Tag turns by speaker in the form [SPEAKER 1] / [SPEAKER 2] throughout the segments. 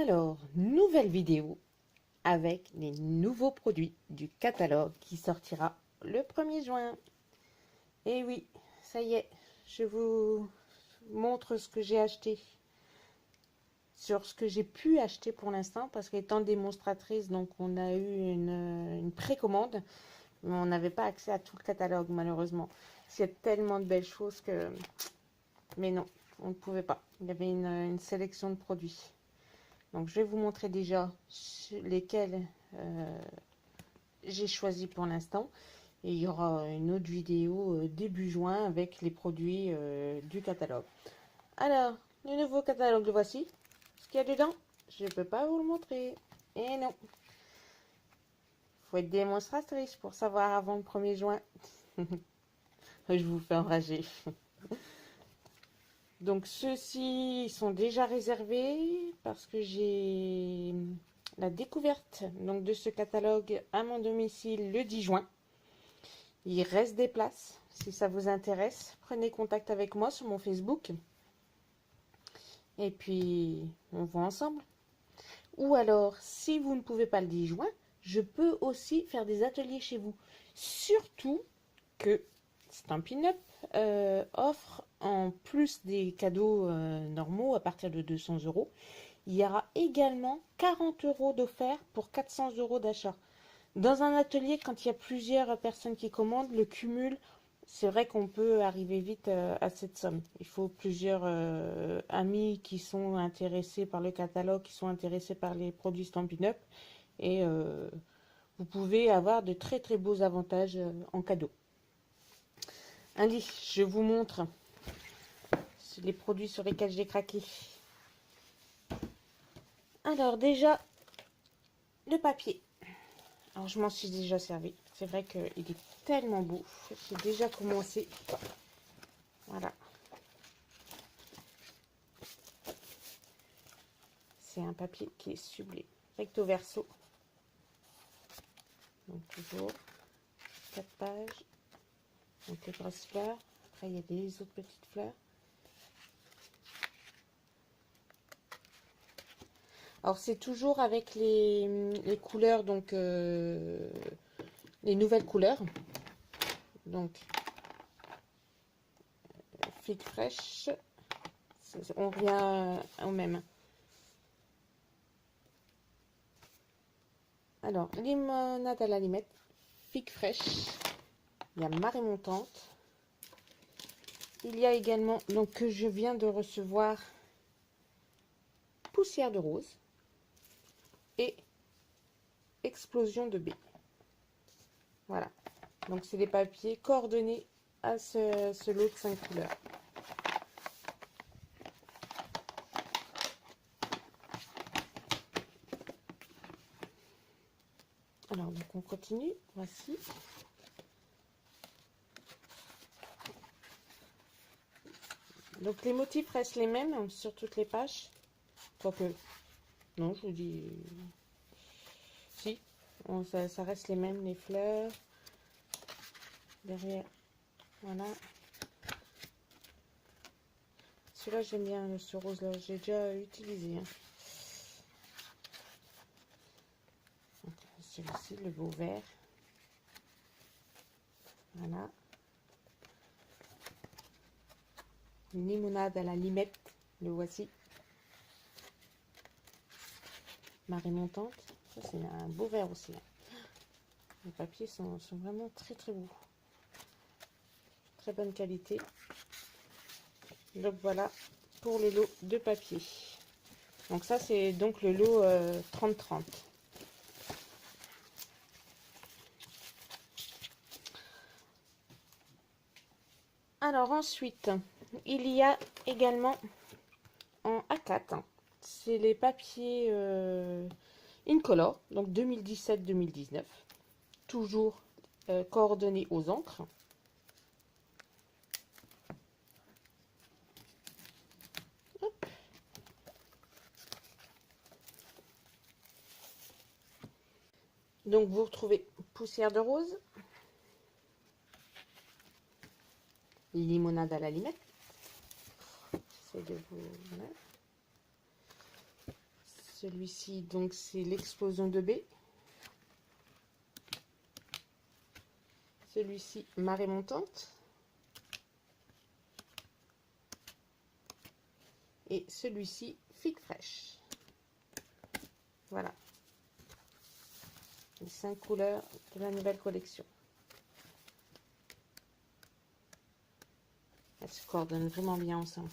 [SPEAKER 1] Alors, nouvelle vidéo avec les nouveaux produits du catalogue qui sortira le 1er juin. Et oui, ça y est, je vous montre ce que j'ai acheté. Sur ce que j'ai pu acheter pour l'instant, parce qu'étant démonstratrice, donc on a eu une précommande, mais on n'avait pas accès à tout le catalogue malheureusement. Il y a tellement de belles choses que... Mais non, on ne pouvait pas. Il y avait une sélection de produits. Donc je vais vous montrer déjà lesquels j'ai choisi pour l'instant. Et il y aura une autre vidéo début juin avec les produits du catalogue. Alors, le nouveau catalogue, le voici. Ce qu'il y a dedans, je ne peux pas vous le montrer. Et non. Faut être démonstratrice pour savoir avant le 1er juin. Je vous fais enrager. Donc ceux-ci sont déjà réservés parce que j'ai la découverte donc, de ce catalogue à mon domicile le 10 juin. Il reste des places. Si ça vous intéresse, prenez contact avec moi sur mon Facebook. Et puis, on voit ensemble. Ou alors, si vous ne pouvez pas le 10 juin, je peux aussi faire des ateliers chez vous. Surtout que Stampin' Up offre, en plus des cadeaux normaux à partir de 200 €, il y aura également 40 € d'offert pour 400 € d'achat. Dans un atelier, quand il y a plusieurs personnes qui commandent, le cumul, c'est vrai qu'on peut arriver vite à cette somme. Il faut plusieurs amis qui sont intéressés par le catalogue, qui sont intéressés par les produits Stampin' Up. Et vous pouvez avoir de très très beaux avantages en cadeau. Allez, je vous montre les produits sur lesquels j'ai craqué. Alors déjà, le papier. Alors je m'en suis déjà servi. C'est vrai qu'il est tellement beau. J'ai déjà commencé. Voilà. C'est un papier qui est sublime. Recto verso. Donc toujours 4 pages. Donc les grosses fleurs. Après il y a des autres petites fleurs. Alors c'est toujours avec les couleurs, donc les nouvelles couleurs. Donc figue fraîche, on revient au même. Alors limonade à la limette, figue fraîche, il y a marée montante. Il y a également, donc que je viens de recevoir, poussière de rose et explosion de baie. Voilà, donc c'est des papiers coordonnés à ce lot de 5 couleurs. Alors, donc on continue. Voici. Donc, les motifs restent les mêmes sur toutes les pages. Quoique, non, je vous dis... Si, ça reste les mêmes, les fleurs. Derrière, voilà. Celui-là, j'aime bien, ce rose-là. J'ai déjà utilisé. Hein. Celui-ci, le beau vert. Voilà. Une limonade à la limette. Le voici. Marée montante. Ça, c'est un beau vert aussi. Hein. Les papiers sont vraiment très très beaux. Très bonne qualité. Donc voilà pour le lot de papier. Donc ça, c'est donc le lot 30-30. Alors ensuite, il y a également en A4, c'est les papiers Incolor, donc 2017-2019, toujours coordonnés aux encres. Hop. Donc vous retrouvez poussière de rose, limonade à la limette. J'essaie de vous... Celui-ci, donc, c'est l'explosion de B. Celui-ci, marée montante. Et celui-ci, figue fraîche. Voilà. Les 5 couleurs de la nouvelle collection. Elles se coordonnent vraiment bien ensemble.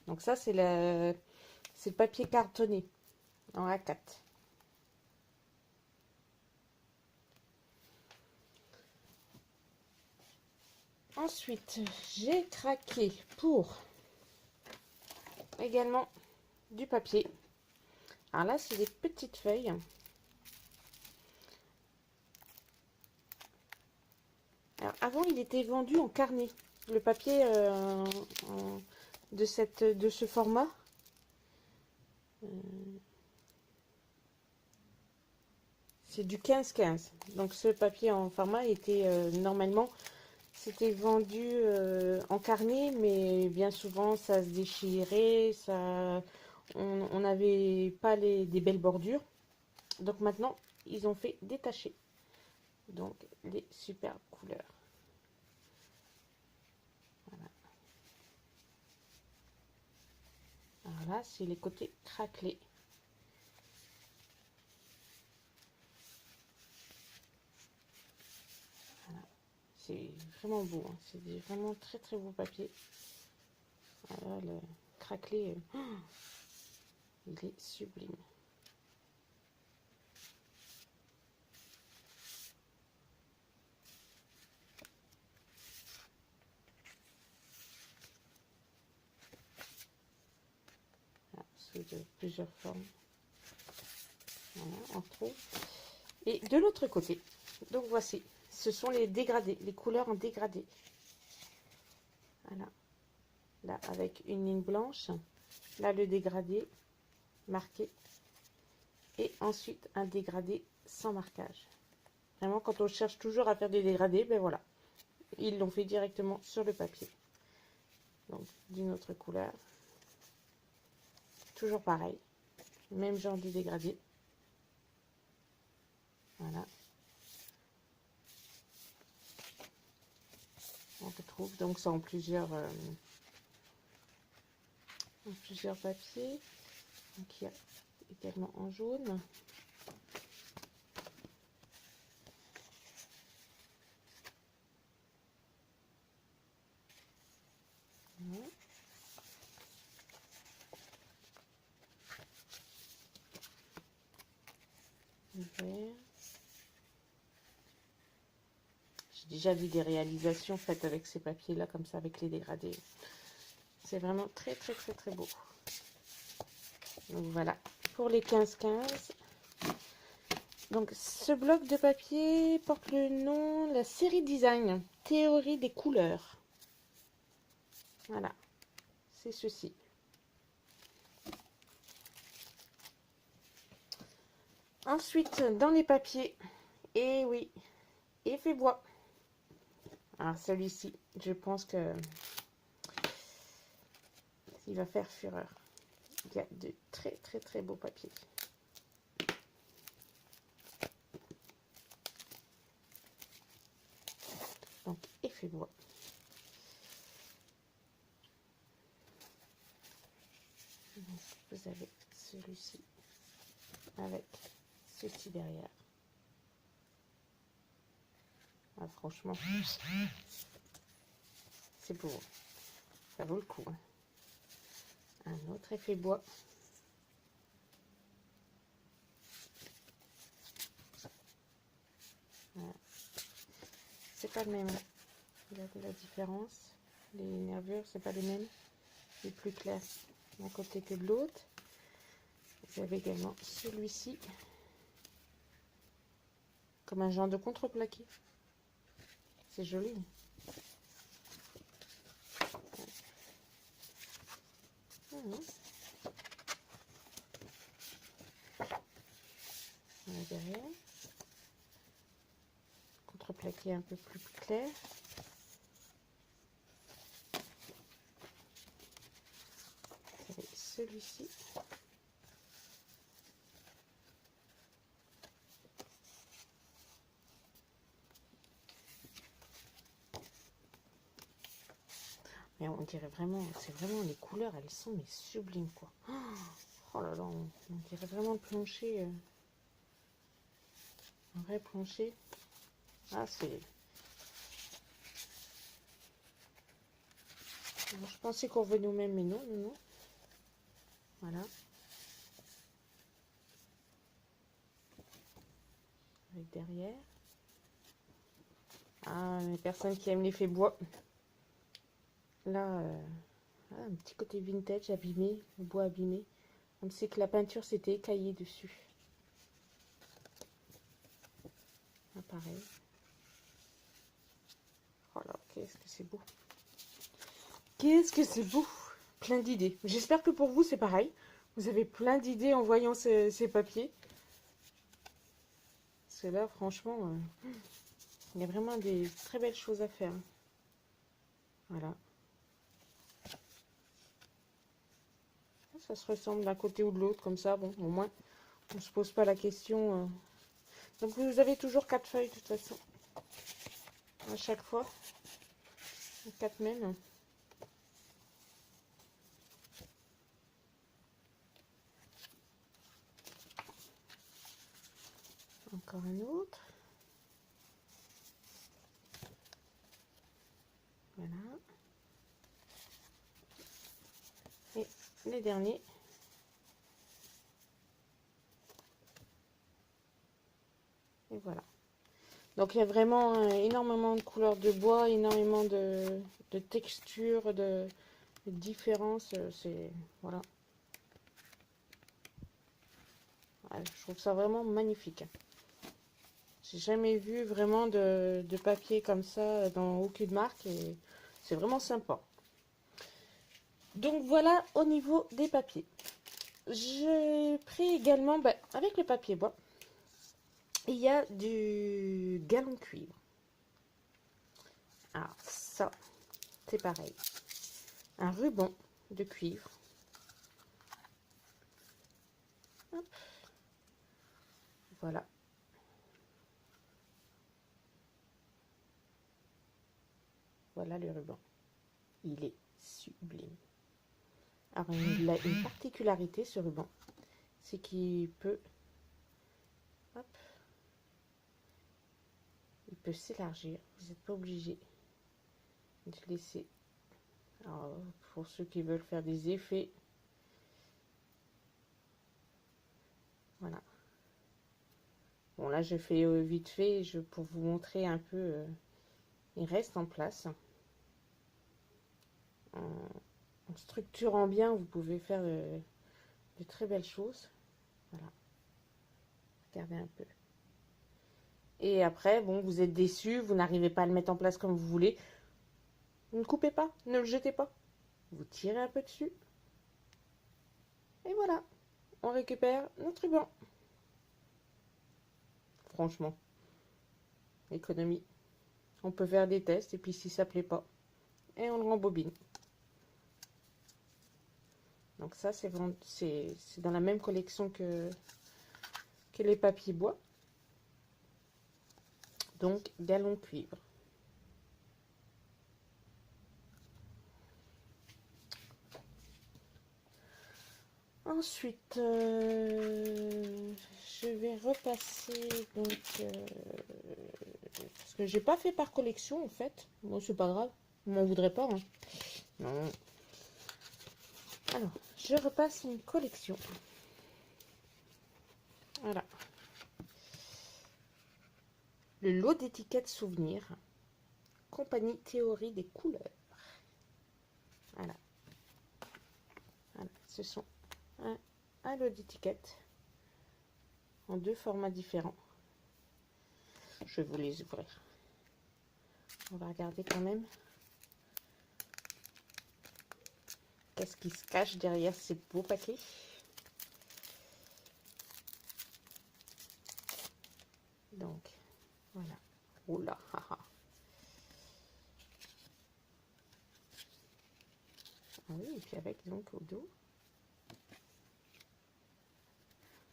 [SPEAKER 1] Donc ça, c'est le papier cartonné en A4. Ensuite, j'ai craqué pour également du papier. Alors là, c'est des petites feuilles. Alors, avant, il était vendu en carnet. Le papier de ce format. C'est du 15-15. Donc, ce papier en format était normalement, c'était vendu en carnet, mais bien souvent, ça se déchirait. On n'avait pas des belles bordures. Donc, maintenant, ils ont fait détacher. Donc, les superbes couleurs. Voilà. Alors là, c'est les côtés craquelés. Voilà. C'est vraiment beau. Hein. C'est vraiment très très beau papier. Voilà, le craquelé, il est sublime. Sous de plusieurs formes. Voilà, on retrouve. Et de l'autre côté, donc voici, ce sont les dégradés, les couleurs en dégradé. Voilà. Là, avec une ligne blanche. Là, le dégradé marqué. Et ensuite, un dégradé sans marquage. Vraiment, quand on cherche toujours à faire des dégradés, ben voilà. Ils l'ont fait directement sur le papier. Donc, d'une autre couleur. Toujours pareil, même genre de dégradé. Voilà. On retrouve donc ça en plusieurs papiers. Donc il y a également en jaune. Voilà. Vert. J'ai déjà vu des réalisations faites avec ces papiers là comme ça avec les dégradés. C'est vraiment très très très très beau. Donc voilà pour les 15-15. Donc ce bloc de papier porte le nom la série design théorie des couleurs. Voilà, c'est ceci. Ensuite, dans les papiers, et oui, effet bois. Alors celui-ci, je pense que il va faire fureur. Il y a de très très très beaux papiers. Donc effet bois. Donc, vous avez celui-ci avec ceci derrière. Ah, franchement, c'est beau. Ça vaut le coup. Hein. Un autre effet bois. Voilà. C'est pas le même. Regardez la différence. Les nervures, c'est pas les mêmes. Les plus clairs d'un côté que de l'autre. Vous avez également celui-ci. Comme un genre de contreplaqué. C'est joli. Voilà derrière. Contreplaqué un peu plus clair. Vous avez celui-ci. Mais on dirait vraiment, c'est vraiment les couleurs, elles sont mais sublimes quoi. Oh là là, on dirait vraiment le plancher, un vrai plancher. Ah c'est... Je pensais qu'on revenait au même, mais non, non, non. Voilà. Avec derrière. Ah, les personnes qui aiment l'effet bois. Là, un petit côté vintage, abîmé, le bois abîmé. On sait que la peinture s'était écaillée dessus. Ah, pareil. Oh là, qu'est-ce que c'est beau. Qu'est-ce que c'est beau. Plein d'idées. J'espère que pour vous, c'est pareil. Vous avez plein d'idées en voyant ces papiers. Parce que là, franchement, il y a vraiment des très belles choses à faire. Voilà. Ça se ressemble d'un côté ou de l'autre, comme ça. Bon, au moins, on ne se pose pas la question. Donc, vous avez toujours 4 feuilles, de toute façon. À chaque fois. 4 mêmes. Encore un autre. Voilà. Et les derniers. Et voilà. Donc il y a vraiment énormément de couleurs de bois, énormément de textures, de différences. C'est voilà. Ouais, je trouve ça vraiment magnifique. J'ai jamais vu vraiment de papier comme ça dans aucune marque et c'est vraiment sympa. Donc voilà au niveau des papiers. J'ai pris également, avec le papier bois, il y a du galon cuivre. Alors ça, c'est pareil. Un ruban de cuivre. Hop. Voilà. Voilà le ruban. Il est sublime. Alors il a une particularité ce ruban. C'est qu'il peut... Hop. Il peut s'élargir. Vous n'êtes pas obligé de laisser. Alors, pour ceux qui veulent faire des effets. Voilà. Bon là je fais vite fait pour vous montrer un peu. Il reste en place. En structurant bien, vous pouvez faire de très belles choses. Voilà. Regardez un peu. Et après, bon, vous êtes déçu, vous n'arrivez pas à le mettre en place comme vous voulez. Ne coupez pas, ne le jetez pas. Vous tirez un peu dessus. Et voilà. On récupère notre ruban. Franchement. Économie. On peut faire des tests et puis si ça plaît pas, et on le rembobine. Donc ça, c'est dans la même collection que les papiers bois. Donc, galon cuivre. Ensuite, je vais repasser donc parce que j'ai pas fait par collection en fait. Bon, c'est pas grave, on m'en voudrait pas. Hein. Non. Alors, je repasse une collection. Voilà. Le lot d'étiquettes souvenirs. Compagnie Théorie des couleurs. Voilà. Voilà. Ce sont un lot d'étiquettes en 2 formats différents. Je vais vous les ouvrir. On va regarder quand même. Qu'est-ce qui se cache derrière ces beaux paquets? Donc, voilà. Oula, haha. Ah oui, et puis avec donc au dos.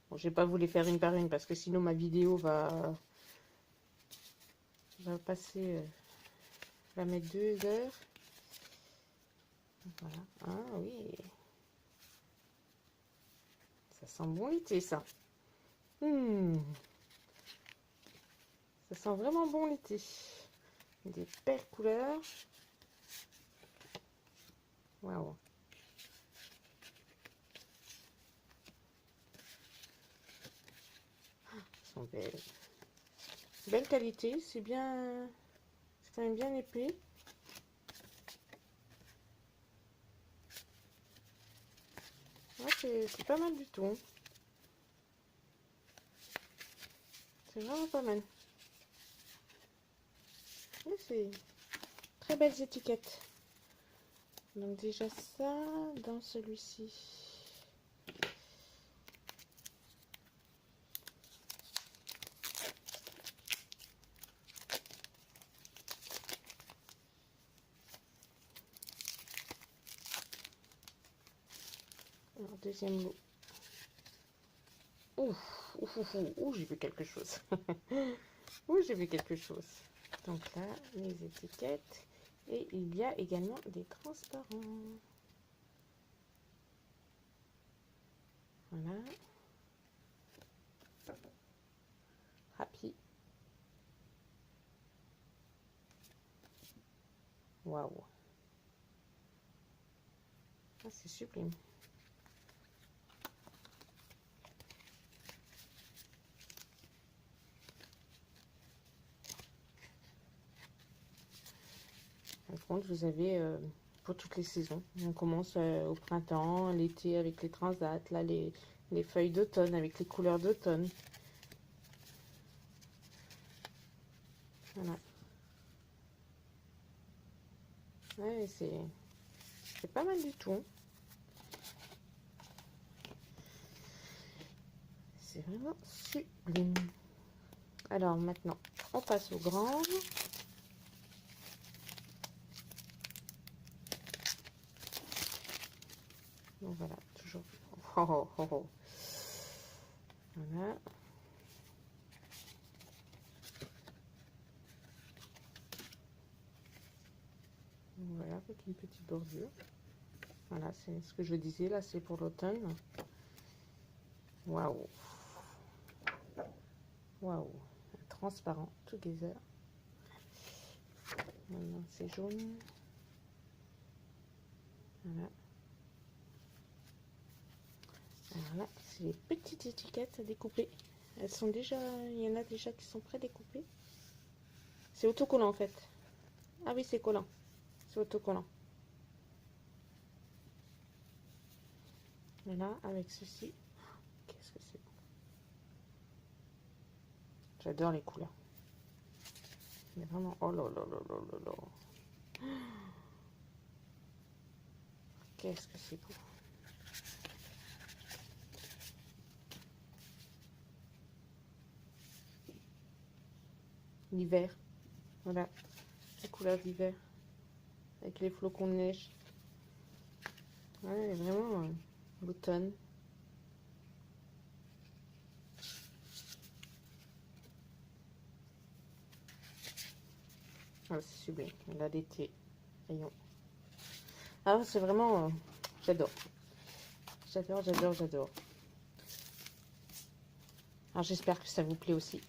[SPEAKER 1] Bon, je vais pas vous les faire une par une parce que sinon ma vidéo va passer, va mettre 2 heures. Voilà. Ah oui. Ça sent bon l'été, ça. Hmm. Ça sent vraiment bon l'été. Des belles couleurs. Waouh. Elles sont belles. Belle qualité, c'est bien. C'est quand même bien épais. Ouais, c'est pas mal du tout. C'est vraiment pas mal. Oui, c'est très belles étiquettes. Donc déjà ça, dans celui-ci. Alors, deuxième lot. Ouh, j'ai vu quelque chose. Ouh, j'ai vu quelque chose. Donc là, les étiquettes. Et il y a également des transparents. Voilà. Happy. Waouh. Ah, c'est sublime. Par contre, vous avez pour toutes les saisons. On commence au printemps, l'été avec les transats, là les feuilles d'automne avec les couleurs d'automne. Voilà. Ouais, c'est pas mal du tout. C'est vraiment sublime. Alors maintenant, on passe aux grandes. Donc voilà, toujours. Oh, oh, oh, oh. Voilà. Voilà, avec une petite bordure. Voilà, c'est ce que je disais, là, c'est pour l'automne. Waouh. Waouh. Transparent, together. Maintenant, c'est jaune. Voilà. Alors là, c'est les petites étiquettes à découper. Elles sont déjà, il y en a déjà qui sont pré-découpées. C'est autocollant en fait. Ah oui, c'est collant. C'est autocollant. Et là, avec ceci, qu'est-ce que c'est? J'adore les couleurs. Mais vraiment, oh là là là là là là. Qu'est-ce que c'est beau. L'hiver. Voilà, la couleur d'hiver. Avec les flocons de neige. Ouais, vraiment, l'automne. Ah, c'est sublime. Là, l'été. Rayon. Ah, c'est vraiment... j'adore. J'adore, j'adore, j'adore. Alors, j'espère que ça vous plaît aussi.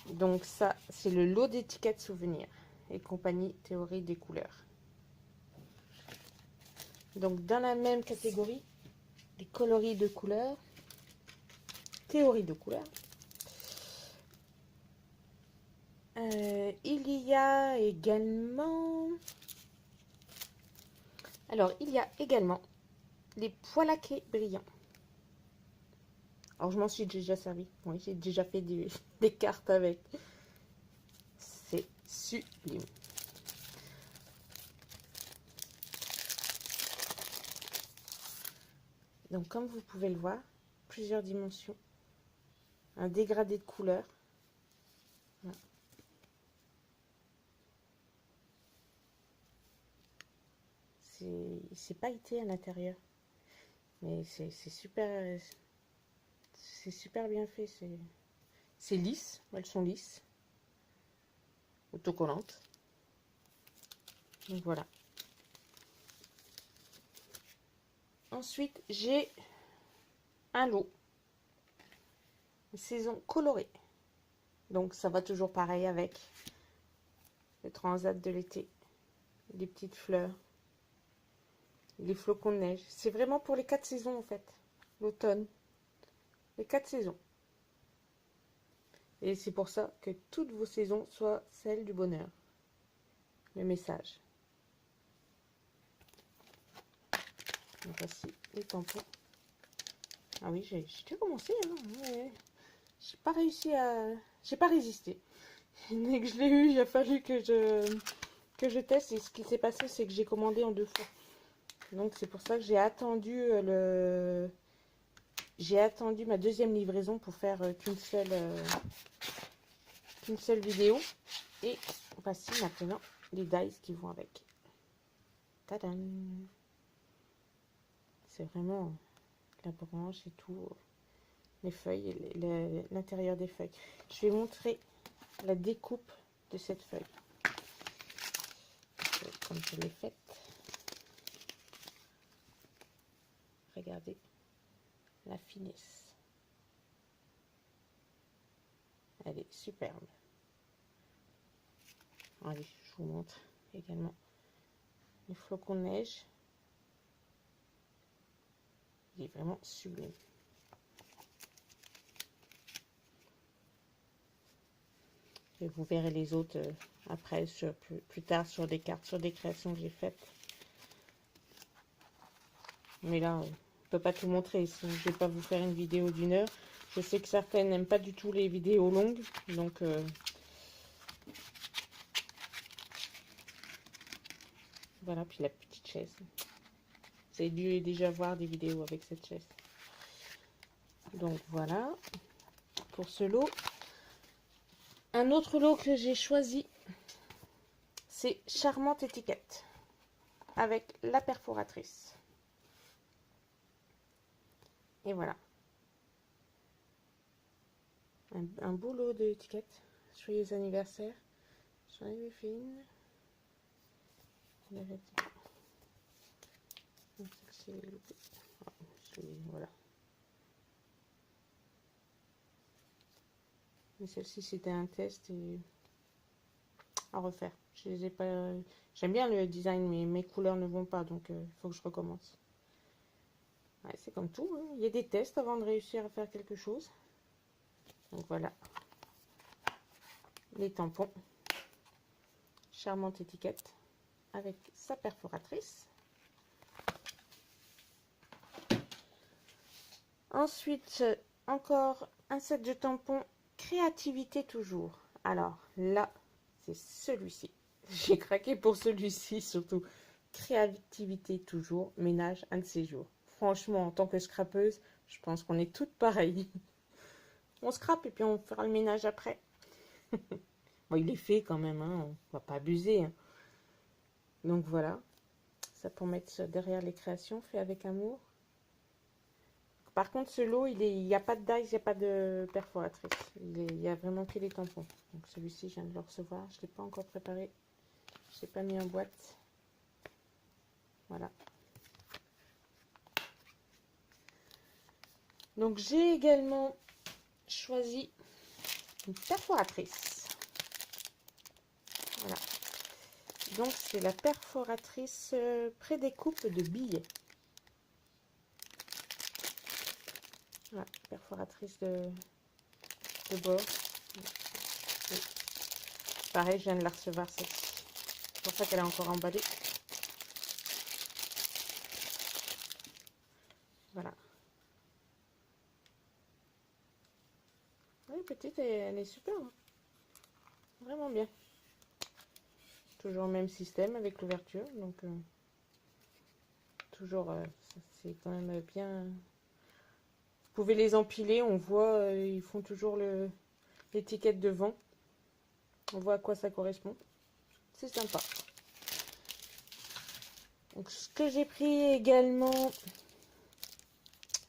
[SPEAKER 1] Donc, ça, c'est le lot d'étiquettes souvenirs et compagnie théorie des couleurs. Donc, dans la même catégorie, les coloris de couleurs, théorie de couleurs. Il y a également... Alors, il y a également les pois laqués brillants. Alors, je m'en suis déjà servi. Oui, j'ai déjà fait des cartes avec. C'est sublime. Donc, comme vous pouvez le voir, plusieurs dimensions. Un dégradé de couleurs. Voilà. C'est pailleté à l'intérieur. Mais c'est super... C'est super bien fait. C'est lisse. Elles sont lisses. Autocollantes. Donc voilà. Ensuite, j'ai un lot. Une saison colorée. Donc, ça va toujours pareil avec le transat de l'été. Les petites fleurs. Les flocons de neige. C'est vraiment pour les 4 saisons, en fait. L'automne. Les 4 saisons. Et c'est pour ça que toutes vos saisons soient celles du bonheur. Le message. Donc voici les tampons. Ah oui, j'ai déjà commencé. Hein. Ouais. J'ai pas réussi à... J'ai pas résisté. Dès que je l'ai eu, il a fallu que je teste. Et ce qui s'est passé, c'est que j'ai commandé en 2 fois. Donc c'est pour ça que j'ai attendu J'ai attendu ma deuxième livraison pour faire qu'une seule vidéo. Et voici maintenant les dies qui vont avec. Tadam! C'est vraiment la branche et tout, les feuilles, l'intérieur des feuilles. Je vais montrer la découpe de cette feuille. Comme je l'ai faite. Regardez la finesse. Elle est superbe. Allez, je vous montre également les flocons de neige. Il est vraiment sublime. Et vous verrez les autres après, plus tard, sur des cartes, sur des créations que j'ai faites. Mais là, on ne peut pas tout montrer, sinon je ne vais pas vous faire une vidéo d'1 heure. Je sais que certaines n'aiment pas du tout les vidéos longues, donc voilà. Puis la petite chaise. Vous avez dû déjà voir des vidéos avec cette chaise. Donc voilà pour ce lot. Un autre lot que j'ai choisi, c'est Charmante Étiquette avec la perforatrice. Et voilà. Un beau lot d'étiquettes. Joyeux anniversaire. J'en avais fait une. Voilà. Mais celle-ci c'était un test et à refaire. Je les ai pas. J'aime bien le design, mais mes couleurs ne vont pas, donc il faut que je recommence. Ouais, c'est comme tout, hein. Il y a des tests avant de réussir à faire quelque chose. Donc voilà. Les tampons. Charmante étiquette avec sa perforatrice. Ensuite, encore un set de tampons créativité toujours. Alors là, c'est celui-ci. J'ai craqué pour celui-ci, surtout. Créativité toujours, ménage un de ces jours. Franchement, en tant que scrapeuse, je pense qu'on est toutes pareilles. On scrape et puis on fera le ménage après. Bon, il est fait quand même, hein, on va pas abuser. Hein. Donc voilà, ça pour mettre derrière les créations, fait avec amour. Par contre, ce lot, il n'y a pas de dies, il n'y a pas de perforatrice. Il y a vraiment que les tampons. Donc celui-ci, je viens de le recevoir. Je ne l'ai pas encore préparé. Je ne l'ai pas mis en boîte. Voilà. Donc j'ai également choisi une perforatrice. Voilà. Donc c'est la perforatrice pré-découpe de billets. Voilà, perforatrice de bord. Pareil, je viens de la recevoir celle-ci. C'est pour ça qu'elle est encore emballée. Voilà. Oui, petite, elle est super. Hein. Vraiment bien. Toujours le même système avec l'ouverture. Donc, toujours, c'est quand même bien. Vous pouvez les empiler. On voit, ils font toujours l'étiquette devant. On voit à quoi ça correspond. C'est sympa. Donc, ce que j'ai pris également,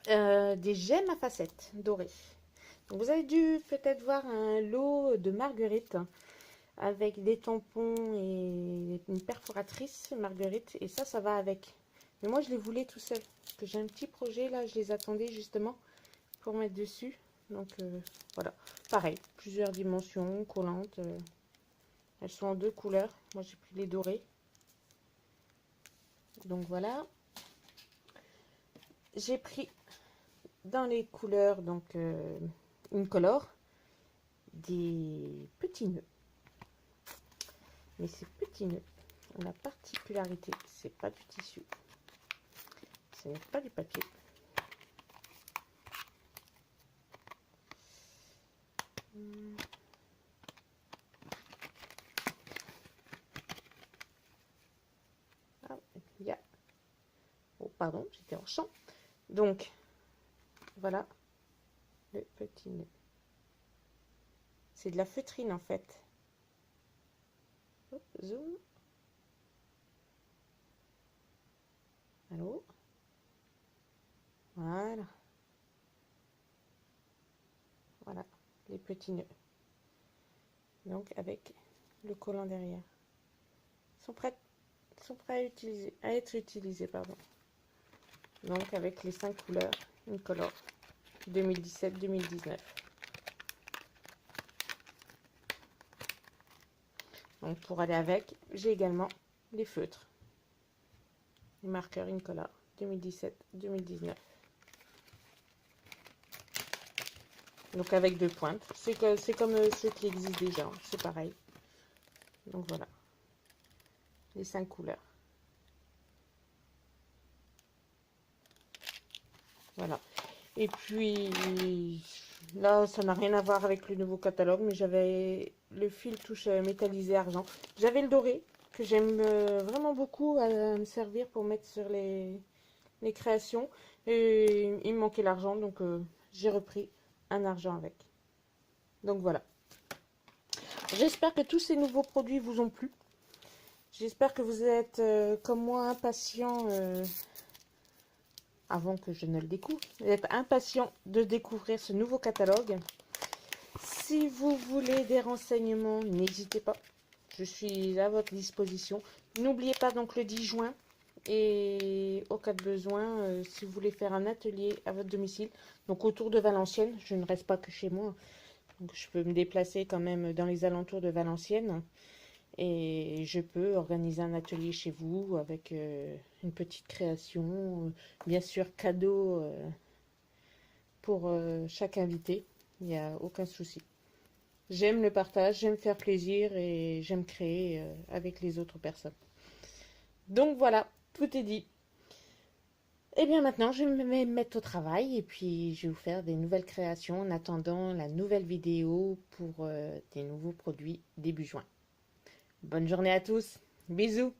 [SPEAKER 1] des gemmes à facettes dorées. Donc, vous avez dû peut-être voir un lot de marguerite avec des tampons et une perforatrice marguerite. Et ça va avec. Mais moi, je les voulais tout seul. Parce que j'ai un petit projet là, je les attendais justement pour mettre dessus. Donc voilà, pareil, plusieurs dimensions, collantes. Elles sont en deux couleurs. Moi j'ai pris les dorés. Donc voilà. J'ai pris dans les couleurs, donc Incolor, des petits nœuds. Mais ces petits nœuds ont la particularité, c'est pas du tissu, ce n'est pas du papier. Ah, il y a... Oh, pardon, j'étais en champ. Donc, voilà le petit nœud. C'est de la feutrine en fait. Hop, zoom. Allô? Voilà. Voilà, les petits nœuds. Donc, avec le collant derrière. Ils sont prêts à être utilisés, pardon. Donc, avec les 5 couleurs Incolor 2017-2019. Donc, pour aller avec, j'ai également les feutres. Les marqueurs Incolor 2017-2019. Donc avec 2 pointes. C'est comme ceux qui existent déjà. C'est pareil. Donc voilà. Les 5 couleurs. Voilà. Et puis là, ça n'a rien à voir avec le nouveau catalogue, mais j'avais le fil touche métallisé argent. J'avais le doré, que j'aime vraiment beaucoup à me servir pour mettre sur les créations. Et il me manquait l'argent, donc j'ai repris un argent avec. Donc voilà. J'espère que tous ces nouveaux produits vous ont plu. J'espère que vous êtes comme moi impatient avant que je ne le découvre. Vous êtes impatient de découvrir ce nouveau catalogue. Si vous voulez des renseignements, n'hésitez pas. Je suis à votre disposition. N'oubliez pas donc le 10 juin. Et au cas de besoin, si vous voulez faire un atelier à votre domicile, donc autour de Valenciennes, je ne reste pas que chez moi. Donc je peux me déplacer quand même dans les alentours de Valenciennes. Et je peux organiser un atelier chez vous avec une petite création, bien sûr cadeau pour chaque invité. Il n'y a aucun souci. J'aime le partage, j'aime faire plaisir et j'aime créer avec les autres personnes. Donc voilà, tout est dit. Et bien maintenant, je vais me mettre au travail et puis je vais vous faire des nouvelles créations en attendant la nouvelle vidéo pour des nouveaux produits début juin. Bonne journée à tous. Bisous.